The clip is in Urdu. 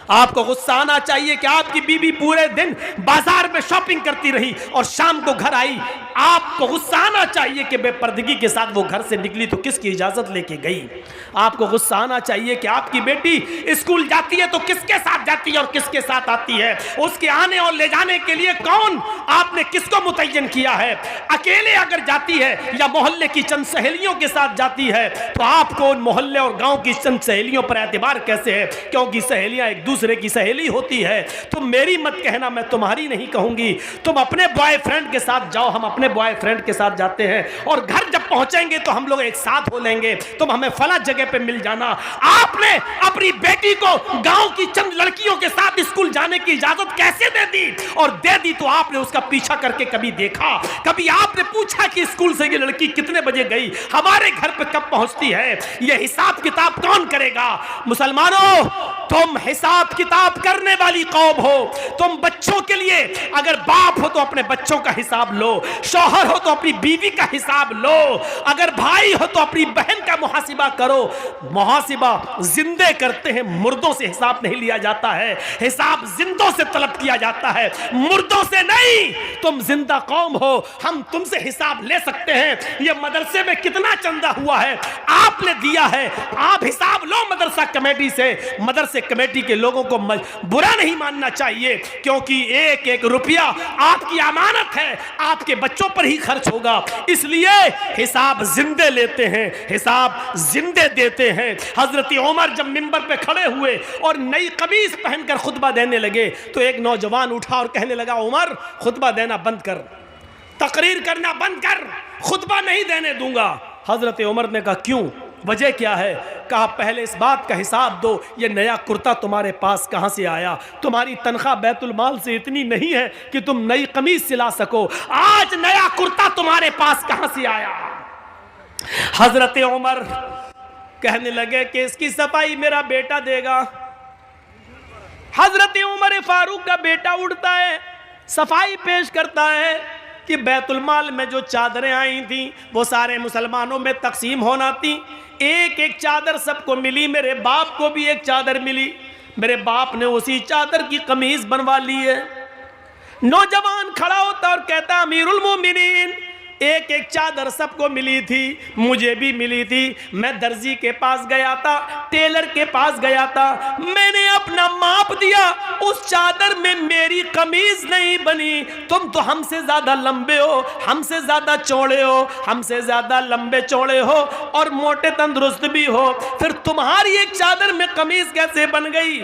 آپ کو غصہ آنا چاہیے کہ آپ کی بیوی پورے دن بازار میں شاپنگ کرتی رہی اور شام کو گھر آئی. آپ کو غصہ آنا چاہیے کہ بے پردگی کے ساتھ وہ گھر سے نکلی تو کس کی اجازت لے کے گئی. آپ کو غصہ آنا چاہیے کہ آپ کی بیٹی اسکول جاتی ہے تو کس کے ساتھ جاتی ہے اور کس کے ساتھ آتی ہے. اس کے آنے اور لے جانے کے لیے کون آپ نے کس کو متعین کیا ہے. اکیلے اگر جاتی ہے یا محلے کی چند سہیلیوں کے ساتھ جاتی ہے تو آپ کو ان محلے اور گاؤں کی چند سہیلیوں پر اعتبار کیسے ہے؟ کیونکہ سہیلیاں ایک دوسرے کی سہیلی ہوتی ہے. تم میری مت کہنا, میں تمہاری نہیں کہوں گی. تم اپنے بوائے فرینڈ کے ساتھ جاؤ, ہم اپنے بوائے فرینڈ کے ساتھ جاتے ہیں اور گھر جب پہنچیں گے تو ہم لوگ ایک ساتھ ہو لیں گے, تم ہمیں فلاں جگہ پہ مل جانا. آپ نے اپنی بیٹی کو گاؤں کی چند لڑکیوں کے ساتھ اسکول جانے کی اجازت کیسے دے دی؟ اور دے دی تو آپ نے اس کا پیچھا کر کے کبھی دیکھا؟ کبھی آپ نے پوچھا کہ اسکول سے یہ لڑکی کتنے بجے گئی, ہمارے گھر پہ کب پہنچتی ہے؟ یہ حساب کتاب کون کرے گا؟ مسلمانوں, تم حساب کتاب کرنے والی قوم ہو. تم بچوں کے لیے اگر باپ ہو تو اپنے بچوں کا حساب لو, شوہر ہو تو اپنی بیوی کا حساب لو, اگر بھائی ہو تو اپنی بہن کا محاسبہ کرو. محاسبہ زندے کرتے ہیں, مردوں سے حساب نہیں لیا جاتا ہے. حساب زندوں سے طلب کیا جاتا ہے, مردوں سے نہیں. تم زندہ قوم ہو, ہم تم سے حساب لے سکتے ہیں. یہ مدرسے میں کتنا چندہ ہوا ہے آپ نے دیا ہے, آپ حساب لو مدرسہ کمیٹی سے. مدرسے کمیٹی کے لوگوں کو برا نہیں ماننا چاہیے, کیونکہ ایک ایک روپیہ آپ کی امانت ہے, آپ کے بچوں پر ہی خرچ ہوگا. اس لیے حساب زندے لیتے ہیں, حساب زندے دیتے ہیں. حضرت عمر جب منبر پہ کھڑے ہوئے اور نئی قمیص پہن کر خطبہ دینے لگے تو ایک نوجوان اٹھا اور کہنے لگا, عمر خطبہ دینا بند کر, تقریر کرنا بند کر, خطبہ نہیں دینے دوں گا. حضرت عمر نے کہا کیوں, وجہ کیا ہے؟ کہا پہلے اس بات کا حساب دو, یہ نیا کرتا تمہارے پاس کہاں سے آیا؟ تمہاری تنخواہ بیت المال سے اتنی نہیں ہے کہ تم نئی قمیص سلا سکو. آج نیا کرتا تمہارے پاس کہاں سے آیا؟ حضرت عمر کہنے لگے کہ اس کی صفائی میرا بیٹا دے گا. حضرت عمر فاروق کا بیٹا اٹھتا ہے, صفائی پیش کرتا ہے کہ بیت المال میں جو چادریں آئی تھیں وہ سارے مسلمانوں میں تقسیم ہونا تھی. ایک ایک چادر سب کو ملی, میرے باپ کو بھی ایک چادر ملی, میرے باپ نے اسی چادر کی قمیض بنوا لی ہے. نوجوان کھڑا ہوتا اور کہتا, امیر المومنین ایک ایک چادر سب کو ملی تھی, مجھے بھی ملی تھی. میں درزی کے پاس گیا تھا, ٹیلر کے پاس گیا تھا, میں نے اپنا ماپ دیا, اس چادر میں میری قمیض نہیں بنی. تم تو ہم سے زیادہ لمبے ہو, ہم سے زیادہ چوڑے ہو, ہم سے زیادہ لمبے چوڑے ہو اور موٹے تندرست بھی ہو, پھر تمہاری ایک چادر میں قمیض کیسے بن گئی؟